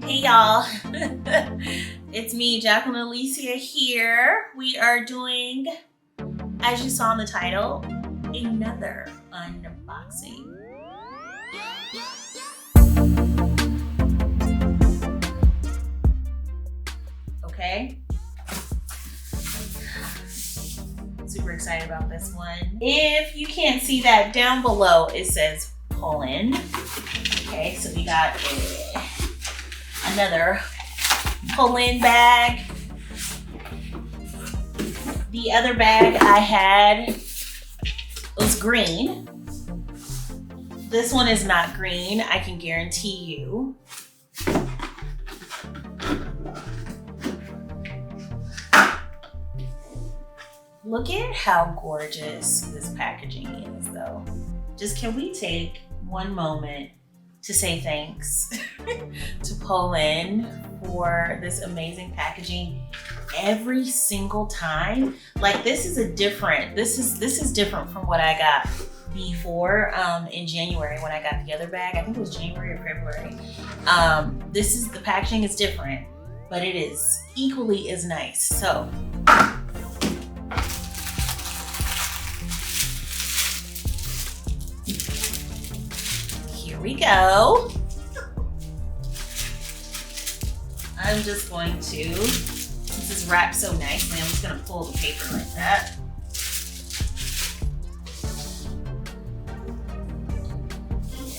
Hey y'all, it's me, Jacqueline Alicia here. We are doing, as you saw in the title, another unboxing. Okay. Super excited about this one. If you can't see that, down below it says Polene. Okay, so we got another Polene bag. The other bag I had was green. This one is not green, I can guarantee you. Look at how gorgeous this packaging is though. Just can we take one moment to say thanks to Polene for this amazing packaging every single time. Like this is different from what I got before in January when I got the other bag. I think it was January or February. The packaging is different, but it is equally as nice. So here we go. I'm just going to, this is wrapped so nicely, I'm just going to pull the paper like that.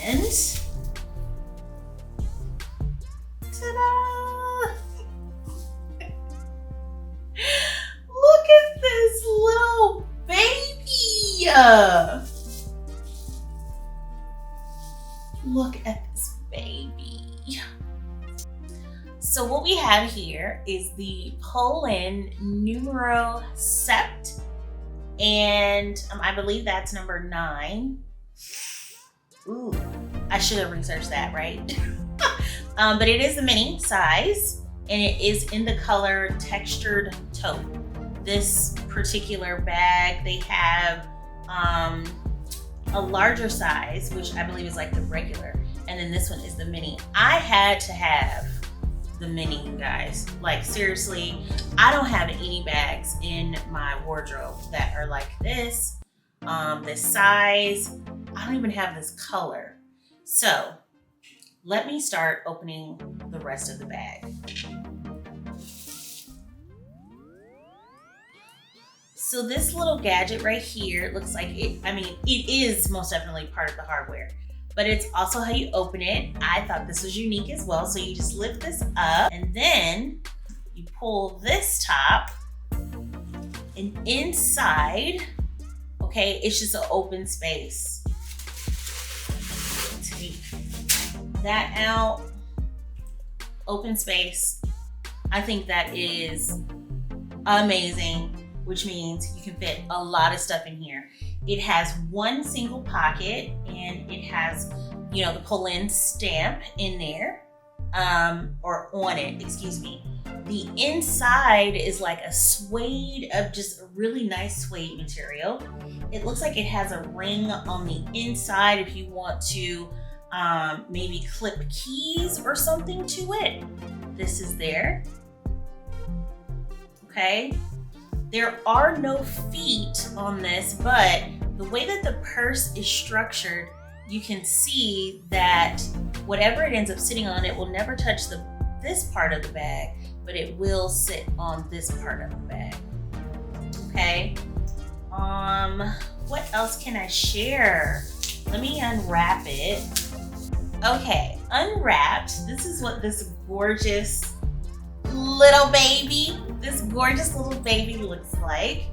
And ta-da! Look at this little baby! Look at this baby. So what we have here is the Polene Numero Sept, and I believe that's number 9. Ooh, I should have researched that, right? But it is the mini size, and it is in the color textured taupe. This particular bag, they have a larger size, which I believe is like the regular, and then this one is the mini. I had to have the mini, you guys. Like seriously, I don't have any bags in my wardrobe that are like this, this size. I don't even have this color. So let me start opening the rest of the bag. So this little gadget right here looks like it, it is most definitely part of the hardware, but it's also how you open it. I thought this was unique as well. So you just lift this up and then you pull this top, and inside, okay, it's just an open space. Take that out, open space. I think that is amazing, which means you can fit a lot of stuff in here. It has one single pocket, and it has, you know, the Polene stamp in there, or on it, excuse me. The inside is like a suede, of just a really nice suede material. It looks like it has a ring on the inside if you want to maybe clip keys or something to it. This is there, okay? There are no feet on this, but the way that the purse is structured, you can see that whatever it ends up sitting on, it will never touch this part of the bag, but it will sit on this part of the bag. Okay. What else can I share? Let me unwrap it. Okay, unwrapped. This is what this gorgeous little baby looks like.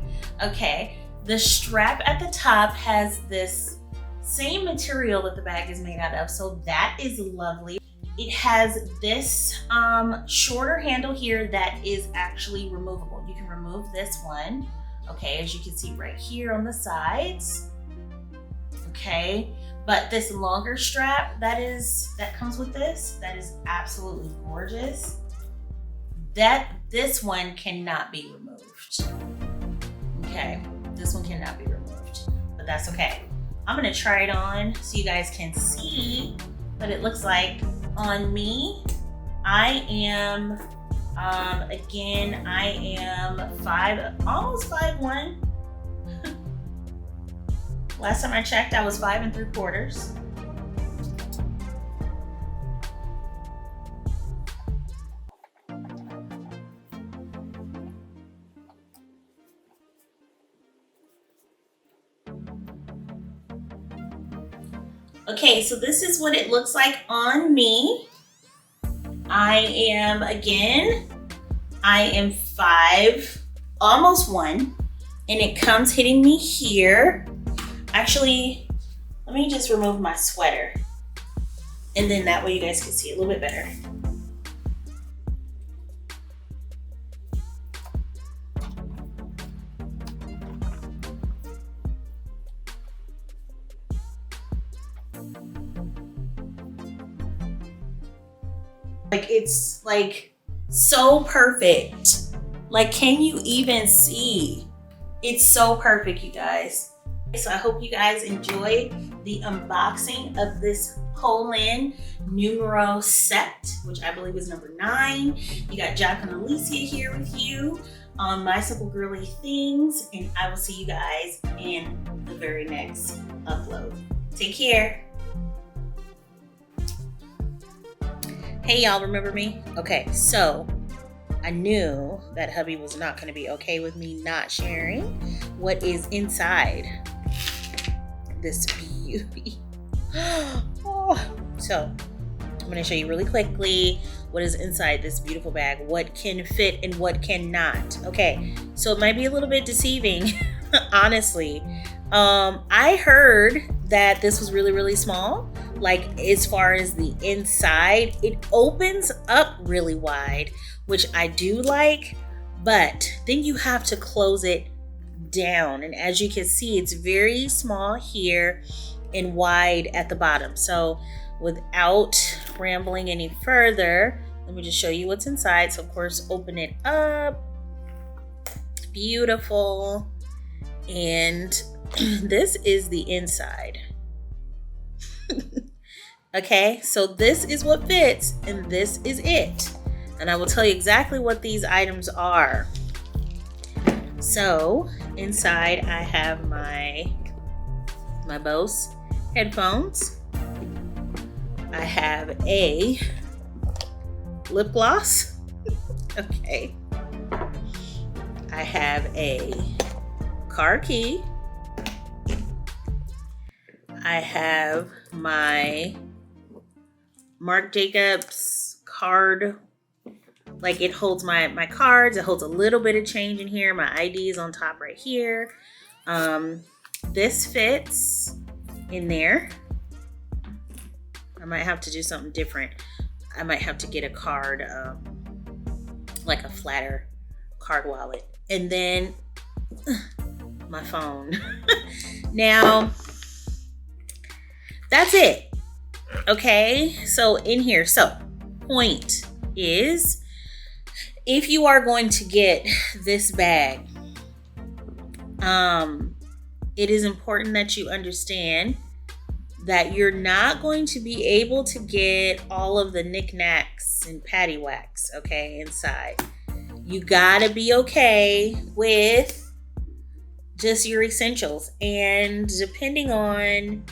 Okay, the strap at the top has this same material that the bag is made out of, so that is lovely. It has this shorter handle here that is actually removable. You can remove this one, okay, as you can see right here on the sides. Okay, but this longer strap that comes with this, that is absolutely gorgeous. This one cannot be removed. Okay, this one cannot be removed, but that's okay. I'm gonna try it on so you guys can see what it looks like on me. I am, again, I am almost 5'1". Last time I checked, I was 5 3/4. Okay, so this is what it looks like on me. I am 5, almost 1, and it comes hitting me here. Actually, let me just remove my sweater, and then that way you guys can see a little bit better. Like, it's like so perfect. Like, can you even see? It's so perfect, you guys. So I hope you guys enjoy the unboxing of this Polene Numero Sept, which I believe is number 9. You got Jack and Alicia here with you on My Simple Girly Things, and I will see you guys in the very next upload. Take care. Hey y'all, remember me? Okay, so I knew that hubby was not going to be okay with me not sharing what is inside this beauty. So I'm going to show you really quickly what is inside this beautiful bag, what can fit and what cannot. Okay, so it might be a little bit deceiving, honestly. I heard that this was really, really small. Like, as far as the inside, it opens up really wide, which I do like, but then you have to close it down. And as you can see, it's very small here and wide at the bottom. So without rambling any further, let me just show you what's inside. So of course, open it up. Beautiful. And this is the inside. Okay, so this is what fits and this is it. And I will tell you exactly what these items are. So inside I have my Bose headphones. I have a lip gloss. Okay. I have a car key. I have my Marc Jacobs card. Like, it holds my cards. It holds a little bit of change in here. My ID is on top right here. This fits in there. I might have to do something different. I might have to get a card, like a flatter card wallet. And then my phone. Now, that's it. Okay, so in here, so point is, if you are going to get this bag, it is important that you understand that you're not going to be able to get all of the knickknacks and paddywhacks, okay, inside. You gotta be okay with just your essentials. And depending on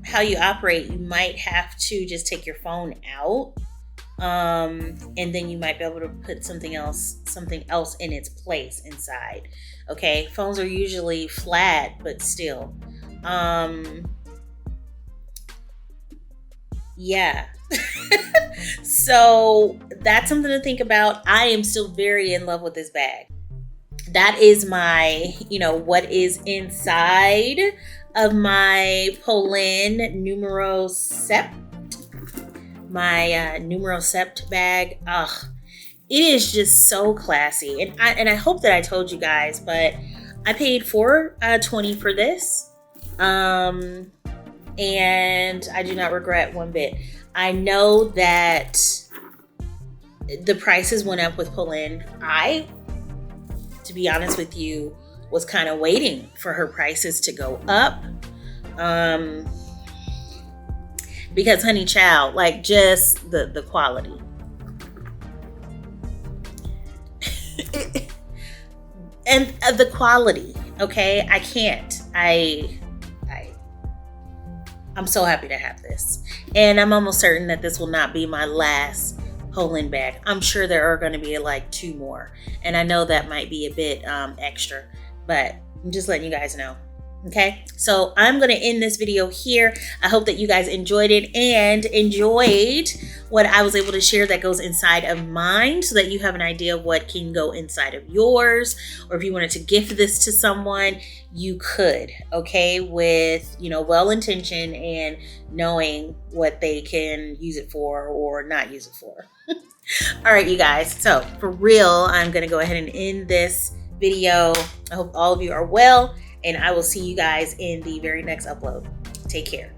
how you operate, you might have to just take your phone out. And then you might be able to put something else in its place inside. Okay, phones are usually flat, but still. Yeah. So that's something to think about. I am still very in love with this bag. That is my, what is inside of my Polene Numero Sept. My Numero Sept bag. Ugh, it is just so classy. And I hope that I told you guys, but I paid $4.20 for this. And I do not regret one bit. I know that the prices went up with Polene. I, to be honest with you, was kind of waiting for her prices to go up. Because honey child, like, just the quality. And the quality, okay? I can't. I'm so happy to have this. And I'm almost certain that this will not be my last Polene bag. I'm sure there are going to be like 2 more. And I know that might be a bit extra, but I'm just letting you guys know. Okay, so I'm going to end this video here. I hope that you guys enjoyed it and enjoyed what I was able to share that goes inside of mine, so that you have an idea of what can go inside of yours. Or if you wanted to gift this to someone, you could, okay, with, you know, well intention and knowing what they can use it for or not use it for. All right, you guys, so for real, I'm going to go ahead and end this video. I hope all of you are well, and I will see you guys in the very next upload. Take care.